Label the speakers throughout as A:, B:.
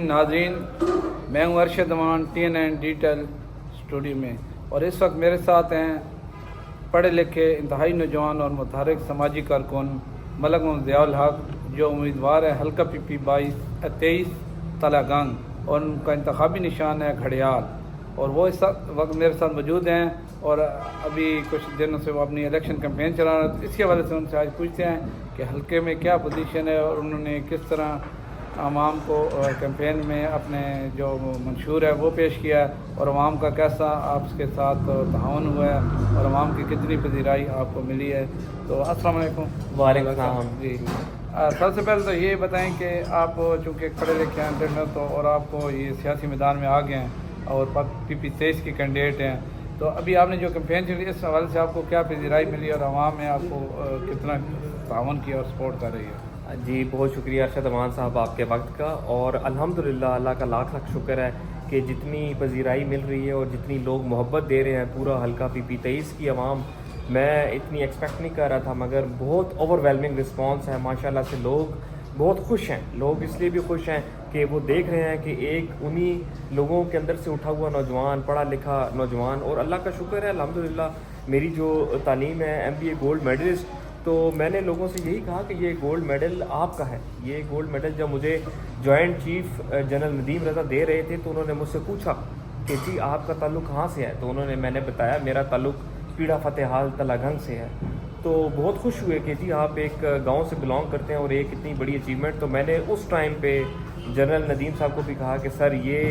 A: नाज़रीन, मैं हूँ अरशद अमान TNN डिजिटल स्टूडियो में, और इस वक्त मेरे साथ हैं पढ़े लिखे इंतहाई नौजवान और मुतहरिक समाजी कारकुन मलक मोहम्मद ज़ियाउल हक, जो उम्मीदवार है हल्का PP 23 तलागंग, और उनका इंतखाबी निशान है घड़ियाल, और वो इस वक्त मेरे साथ मौजूद हैं। और अभी कुछ दिनों से वो अपनी इलेक्शन कैंपेन चला रहे हैं, तो इसके हवाले से उनसे आज पूछते हैं कि हल्के में क्या पोजीशन है और उन्होंने किस तरह आवाम को कैंपेन में अपने जो मंशूर है वो पेश किया है, और आवाम का कैसा आपके साथ ताउन हुआ है और आवाम की कितनी पजीराई आपको मिली है। तो अस्सलाम वालेकुम।
B: वालेकुम सलाम
A: जी। सबसे पहले तो ये बताएं कि आप चूँकि पढ़े लिखे हैं तो और आपको ये सियासी मैदान में आ गए हैं और PP 23 के कैंडिडेट हैं, तो अभी आपने जो कैंपेन चली इस हवाले से आपको क्या पजीराई मिली और आवाम में आपको कितना ताउन किया और सपोर्ट कर रही है?
B: जी, बहुत शुक्रिया अरशद अमान साहब आपके वक्त का, और अल्हम्दुलिल्लाह अल्लाह का लाख लाख शुक्र है कि जितनी पजीराई मिल रही है और जितनी लोग मोहब्बत दे रहे हैं पूरा हल्का PP 23 की आवाम, मैं इतनी एक्सपेक्ट नहीं कर रहा था, मगर बहुत ओवरवेलमिंग रिस्पांस है माशाल्लाह से। लोग बहुत खुश हैं। लोग इसलिए भी खुश हैं कि वो देख रहे हैं कि एक उन्हीं लोगों के अंदर से उठा हुआ नौजवान, पढ़ा लिखा नौजवान, और अल्लाह का शुक्र है अल्हम्दुलिल्लाह मेरी जो तालीम है MBA गोल्ड मेडलिस्ट, तो मैंने लोगों से यही कहा कि ये गोल्ड मेडल आपका है। ये गोल्ड मेडल जब मुझे जॉइंट चीफ जनरल नदीम रज़ा दे रहे थे तो उन्होंने मुझसे पूछा कि जी आपका ताल्लुक़ कहाँ से है, तो मैंने बताया मेरा ताल्लुक़ पीड़ा फ़तेहाल तलागंग से है। तो बहुत खुश हुए कि जी आप एक गांव से बिलोंग करते हैं और एक इतनी बड़ी अचीवमेंट। तो मैंने उस टाइम पे जनरल नदीम साहब को भी कहा कि सर ये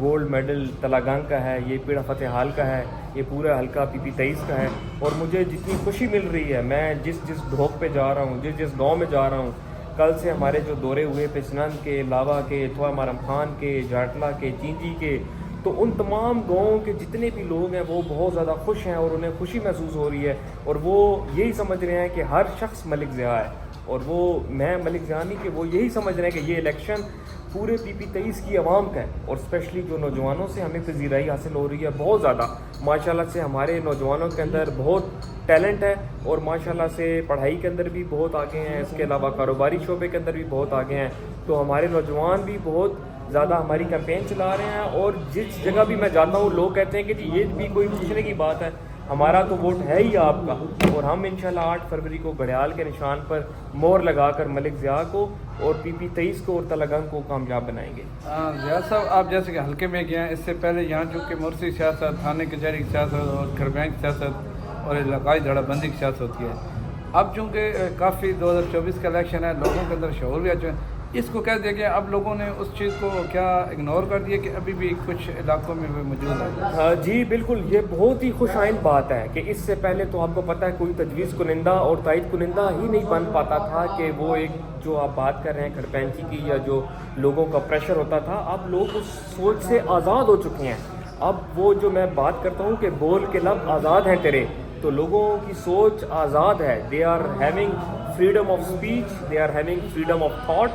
B: गोल्ड मेडल तलागंग का है, ये पीड़ा फ़तेहाल का है, ये पूरा हल्का PP 23 का है, और मुझे जितनी खुशी मिल रही है, मैं जिस ढोक पे जा रहा हूँ, जिस गांव में जा रहा हूँ, कल से हमारे जो दौरे हुए पिछनंद के, लावा के, थवा मारम खान के, जाटला के, चींजी के, तो उन तमाम गाँवों के जितने भी लोग हैं वो बहुत ज़्यादा खुश हैं और उन्हें खुशी महसूस हो रही है, और वो यही समझ रहे हैं कि हर शख्स मलिक ज़िया है, और वो मैं मलिक ज़िया नहीं, कि वो यही समझ रहे हैं कि ये इलेक्शन पूरे PP 23 की आवाम का है। और स्पेशली जो नौजवानों से हमें पजीराई हासिल हो रही है बहुत ज़्यादा, माशाल्लाह से हमारे नौजवानों के अंदर बहुत टैलेंट है, और माशाल्लाह से पढ़ाई के अंदर भी बहुत आगे हैं, इसके अलावा कारोबारी शोबे के अंदर भी बहुत आगे हैं। तो हमारे नौजवान भी बहुत ज़्यादा हमारी कैंपेन चला रहे हैं, और जिस जगह भी मैं जाता हूँ लोग कहते हैं कि जी ये भी कोई पूछने की बात है, हमारा तो वोट है ही आपका, और हम इंशाल्लाह 8 फरवरी को घड़ियाल के निशान पर मोहर लगाकर मलिक ज़िया को और PP 23 को और तलागंग को कामयाब बनाएंगे।
A: ज़िया साहब, आप जैसे कि हल्के में गए हैं, इससे पहले यहाँ चूँकि मुर्सी सियासत, थाने कचहरी की सियासत और घर बैंक की सियासत और इलाकाई धड़ाबंदी की सियासत होती है। अब चूँकि काफ़ी 2024 का इलेक्शन है, लोगों के अंदर शऊर भी आ चुका है, इसको कह दिया गया, अब लोगों ने उस चीज़ को क्या इग्नोर कर दिया कि अभी भी कुछ इलाकों में वो मौजूद है?
B: हाँ जी बिल्कुल, ये बहुत ही खुशाइन बात है कि इससे पहले तो आपको पता है कोई तजवीज़ कुनिंदा और तायद कुनिंदा ही नहीं बन पाता था कि वो एक जो आप बात कर रहे हैं खड़पैंची की, या जो लोगों का प्रेशर होता था, अब लोग उस सोच से आज़ाद हो चुके हैं। अब वो जो मैं बात करता हूँ कि बोल के लब आज़ाद हैं तेरे, तो लोगों की सोच आज़ाद है। They are having freedom of speech, they are having freedom of thought,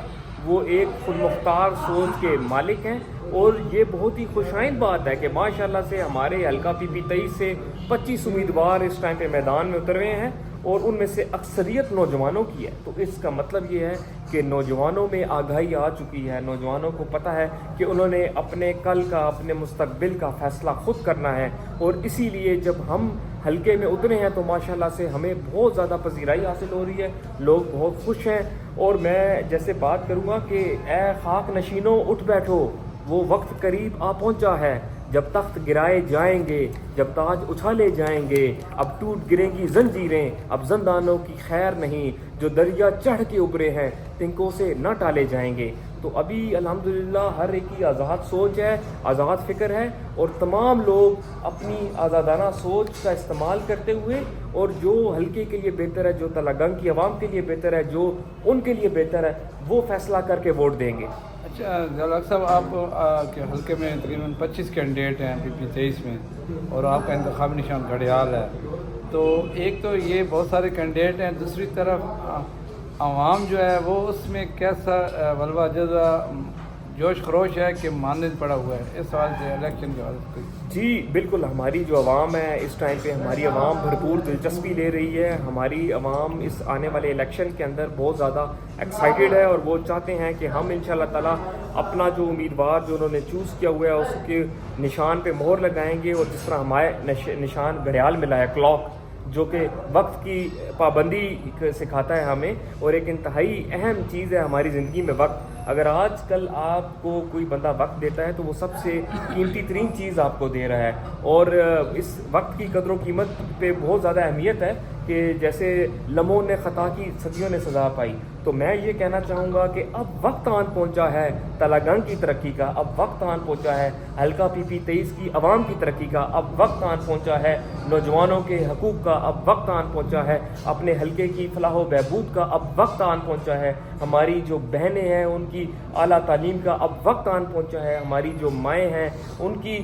B: वो एक खुदमुख्तार सोच के मालिक हैं। और ये बहुत ही खुशाइन बात है कि माशाल्लाह से हमारे हल्का PP 23 से 25 उम्मीदवार इस टाइम पे मैदान में उतर रहे हैं, और उनमें से अक्सरियत नौजवानों की है। तो इसका मतलब ये है कि नौजवानों में आगाही आ चुकी है, नौजवानों को पता है कि उन्होंने अपने कल का, अपने मुस्तकबिल का फ़ैसला ख़ुद करना है, और इसीलिए जब हम हल्के में उतरे हैं तो माशाल्लाह से हमें बहुत ज़्यादा पजीराई हासिल हो रही है, लोग बहुत खुश हैं। और मैं जैसे बात करूँगा कि ए खाक नशीनों उठ बैठो, वो वक्त करीब आ पहुँचा है, जब तख्त गिराए जाएंगे, जब ताज उछाले जाएंगे, अब टूट गिरेंगी जंजीरें, अब जंदानों की खैर नहीं, जो दरिया चढ़ के उभरे हैं तिनकों से न टाले जाएंगे। तो अभी अल्हम्दुलिल्लाह हर एक की आज़ाद सोच है, आज़ाद फ़िक्र है, और तमाम लोग अपनी आज़ादाना सोच का इस्तेमाल करते हुए, और जो हल्के के लिए बेहतर है, जो तलागंग की आवाम के लिए बेहतर है, जो उनके लिए बेहतर है, वो फ़ैसला करके वोट देंगे।
A: अच्छा ज़ियाउल हक साहब, आप के हल्के में तकरीबन 25 कैंडिडेट हैं PP 23 में, और आपका इंतखाबी निशान घड़ियाल है, तो एक तो ये बहुत सारे कैंडिडेट हैं, दूसरी तरफ आवाम जो है वो उसमें कैसा वल्वा जज़्बा जोश खरोश है कि मानद पड़ा हुआ है, इस सवाल से इलेक्शन के हवाले से?
B: जी बिल्कुल, हमारी जो आवाम है इस टाइम पे, हमारी आवाम भरपूर दिलचस्पी ले रही है। हमारी आवाम इस आने वाले इलेक्शन के अंदर बहुत ज़्यादा एक्साइटेड है, और वो चाहते हैं कि हम इंशाल्लाह ताला اپنا جو امیدوار جو انہوں نے چوز کیا ہوا ہے اس کے نشان پہ مہر لگائیں گے، اور جس طرح ہمارے نشان گھڑیال ملا ہے، کلاک، جو کہ وقت کی پابندی سکھاتا ہے ہمیں، اور ایک انتہائی اہم چیز ہے ہماری زندگی میں وقت۔ اگر آج کل آپ کو کوئی بندہ وقت دیتا ہے تو وہ سب سے قیمتی ترین چیز آپ کو دے رہا ہے، اور اس وقت کی قدر و قیمت پہ بہت زیادہ اہمیت ہے کہ جیسے لمحوں نے خطا کی صدیوں نے سزا پائی۔ تو میں یہ کہنا چاہوں گا کہ اب وقت آن پہنچا ہے تلنگانہ کی ترقی کا، اب وقت آن پہنچا ہے حلقہ PP23 کی عوام کی ترقی کا، اب وقت آن پہنچا ہے نوجوانوں کے حقوق کا، اب وقت آن پہنچا ہے اپنے حلقے کی فلاح و بہبود کا، اب وقت آن پہنچا ہے ہماری جو بہنیں ہیں ان کی اعلیٰ تعلیم کا، اب وقت آن پہنچا ہے ہماری جو مائیں ہیں ان کی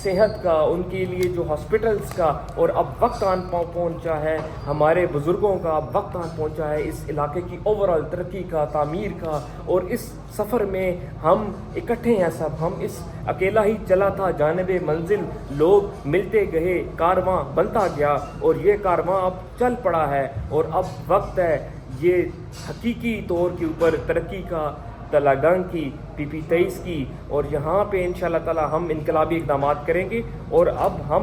B: صحت کا، ان کے لیے جو ہاسپٹلز کا، اور اب وقت آن پہنچا ہے ہمارے بزرگوں کا، اب وقت آن پہنچا ہے اس علاقے کی اوورآل ترقی کا، تعمیر کا۔ اور اس سفر میں ہم اکٹھے ہیں سب، ہم اس اکیلا ہی چلا تھا جانب منزل، لوگ ملتے گئے، کارواں بنتا گیا، اور یہ کارواں اب چل پڑا ہے، اور اب وقت ہے یہ حقیقی طور کے اوپر ترقی کا، تلنگانہ کی، PP23 کی، اور یہاں پہ انشاءاللہ تعالی ہم انقلابی اقدامات کریں گے، اور اب ہم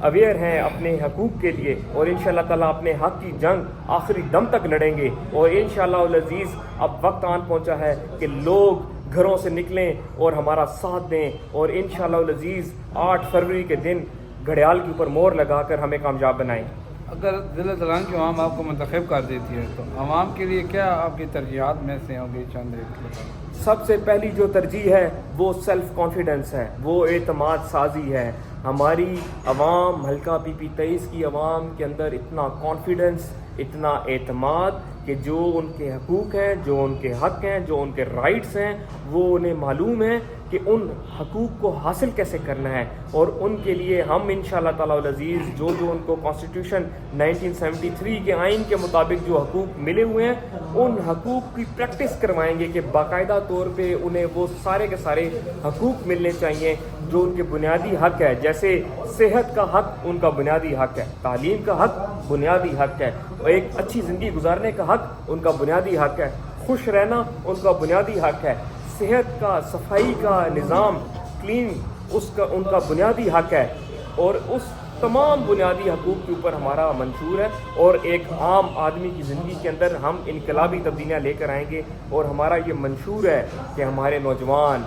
B: اویئر ہیں اپنے حقوق کے لیے، اور انشاءاللہ تعالی اپنے حق کی جنگ آخری دم تک لڑیں گے، اور انشاءاللہ العزیز اب وقت آن پہنچا ہے کہ لوگ گھروں سے نکلیں اور ہمارا ساتھ دیں، اور انشاءاللہ العزیز 8 فروری کے دن گھڑیال کے اوپر مہر لگا کر ہمیں کامیاب بنائیں۔
A: اگر ضلع تلنگانہ کی عوام آپ کو منتخب کر دیتی ہے تو عوام کے لیے کیا آپ کی ترجیحات میں سے ہوگی؟ چند ایک
B: سب سے پہلی جو ترجیح ہے وہ سیلف کانفیڈنس ہے، وہ اعتماد سازی ہے۔ ہماری عوام، حلقہ PP23 کی عوام کے اندر اتنا کانفیڈنس، اتنا اعتماد کہ جو ان کے حقوق ہیں، جو ان کے حق ہیں، جو ان کے رائٹس ہیں، وہ انہیں معلوم ہے کہ ان حقوق کو حاصل کیسے کرنا ہے، اور ان کے لیے ہم انشاءاللہ تعالی العزیز جو ان کو کانسٹیٹیوشن 1973 کے آئین کے مطابق جو حقوق ملے ہوئے ہیں ان حقوق کی پریکٹس کروائیں گے کہ باقاعدہ طور پہ انہیں وہ سارے کے سارے حقوق ملنے چاہیے جو ان کے بنیادی حق ہے۔ جیسے صحت کا حق ان کا بنیادی حق ہے، تعلیم کا حق بنیادی حق ہے، اور ایک اچھی زندگی گزارنے کا حق ان کا بنیادی حق ہے، خوش رہنا ان کا بنیادی حق ہے، صحت کا، صفائی کا نظام، کلین، ان کا بنیادی حق ہے، اور اس تمام بنیادی حقوق کے اوپر ہمارا منشور ہے، اور ایک عام آدمی کی زندگی کے اندر ہم انقلابی تبدیلیاں لے کر آئیں گے، اور ہمارا یہ منشور ہے کہ ہمارے نوجوان،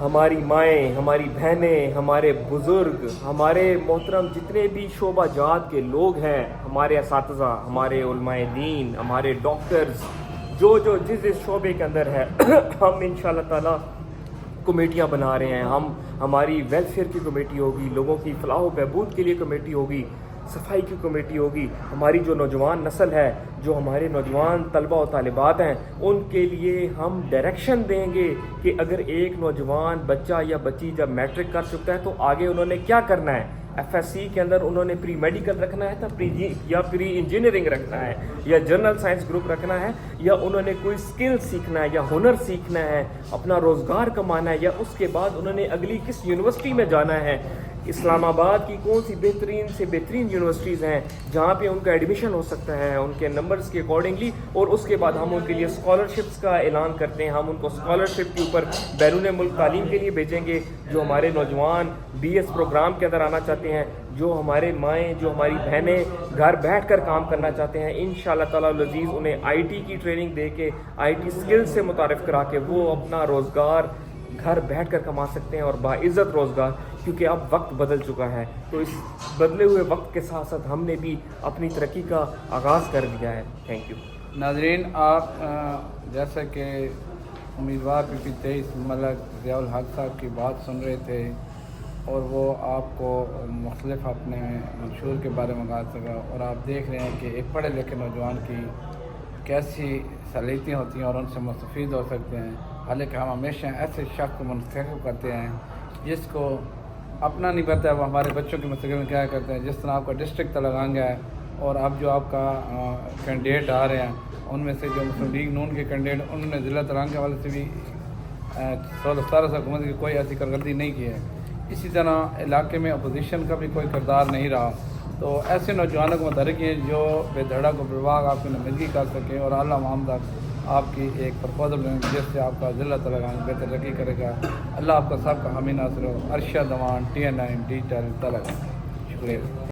B: ہماری مائیں، ہماری بہنیں، ہمارے بزرگ، ہمارے محترم جتنے بھی شعبہ جات کے لوگ ہیں، ہمارے اساتذہ، ہمارے علماء دین، ہمارے ڈاکٹرز، جو جس شعبے کے اندر ہے ہم انشاءاللہ تعالی کمیٹیاں بنا رہے ہیں۔ ہماری ویلفیئر کی کمیٹی ہوگی، لوگوں کی فلاح و بہبود کے لیے کمیٹی ہوگی، صفائی کی کمیٹی ہوگی، ہماری جو نوجوان نسل ہے، جو ہمارے نوجوان طلبہ و طالبات ہیں، ان کے لیے ہم ڈائریکشن دیں گے کہ اگر ایک نوجوان بچہ یا بچی جب میٹرک کر چکتا ہے تو آگے انہوں نے کیا کرنا ہے۔ FSC کے اندر انہوں نے پری میڈیکل رکھنا ہے یا پری انجینئرنگ رکھنا ہے، یا جنرل سائنس گروپ رکھنا ہے، یا انہوں نے کوئی سکل سیکھنا ہے یا ہنر سیکھنا ہے، اپنا روزگار کمانا ہے، یا اس کے بعد انہوں نے اگلی کس یونیورسٹی میں جانا ہے، اسلام آباد کی کون سی بہترین سے بہترین یونیورسٹیز ہیں جہاں پہ ان کا ایڈمیشن ہو سکتا ہے ان کے نمبرز کے اکارڈنگلی، اور اس کے بعد ہم ان کے لیے اسکالرشپس کا اعلان کرتے ہیں۔ ہم ان کو اسکالرشپ کے اوپر بیرون ملک تعلیم کے لیے بھیجیں گے، جو ہمارے نوجوان BS پروگرام کے اندر آنا چاہتے ہیں، جو ہمارے مائیں، جو ہماری بہنیں گھر بیٹھ کر کام کرنا چاہتے ہیں، انشاءاللہ تعالی العزیز انہیں IT کی ٹریننگ دے کے، IT سکلز سے متعارف کرا کے وہ اپنا روزگار گھر بیٹھ کر کما سکتے ہیں، اور باعزت روزگار، کیونکہ اب وقت بدل چکا ہے۔ تو اس بدلے ہوئے وقت کے ساتھ ساتھ ہم نے بھی اپنی ترقی کا آغاز کر دیا ہے۔ Thank you.
A: ناظرین، آپ جیسا کہ امیدوار PP23 ملک ضیاء الحق صاحب کی بات سن رہے تھے، اور وہ آپ کو مختلف اپنے منشور کے بارے میں بتا سکا، اور آپ دیکھ رہے ہیں کہ ایک پڑھے لکھے نوجوان کی کیسی صلاحیتیں ہوتی ہیں اور ان سے مستفید ہو سکتے ہیں۔ حالانکہ ہم ہمیشہ ایسے شخص کو منتخب کرتے ہیں جس کو اپنا نہیں پتہ ہے وہ ہمارے بچوں کے مستقبل میں کیا کرتے ہیں۔ جس طرح آپ کا ڈسٹرکٹ تلنگانہ ہے، اور اب جو آپ کا کینڈیڈیٹ آ رہے ہیں ان میں سے جو مسلم لیگ نون کے کینڈیڈیٹ، انہوں نے ضلع تلنگانہ کے حوالے سے بھی 17 سے حکومت کی کوئی ایسی کارکردگی نہیں کی ہے۔ اسی طرح علاقے میں اپوزیشن کا بھی کوئی کردار نہیں رہا۔ تو ایسے نوجوانوں کو متحرک ہیں جو بے دھڑک و بے باک آپ کی نمائندگی کر سکیں اور اعلیٰ مقام تک آپ کی ایک پرپوزل لیں گے جس سے آپ کا ضلع تلنگانہ بہتر ترقی کرے گا. اللہ آپ کا سب کا حامی ناصر ہو. ارشد امان TN9 ڈیجیٹل تلنگانہ. شکریہ.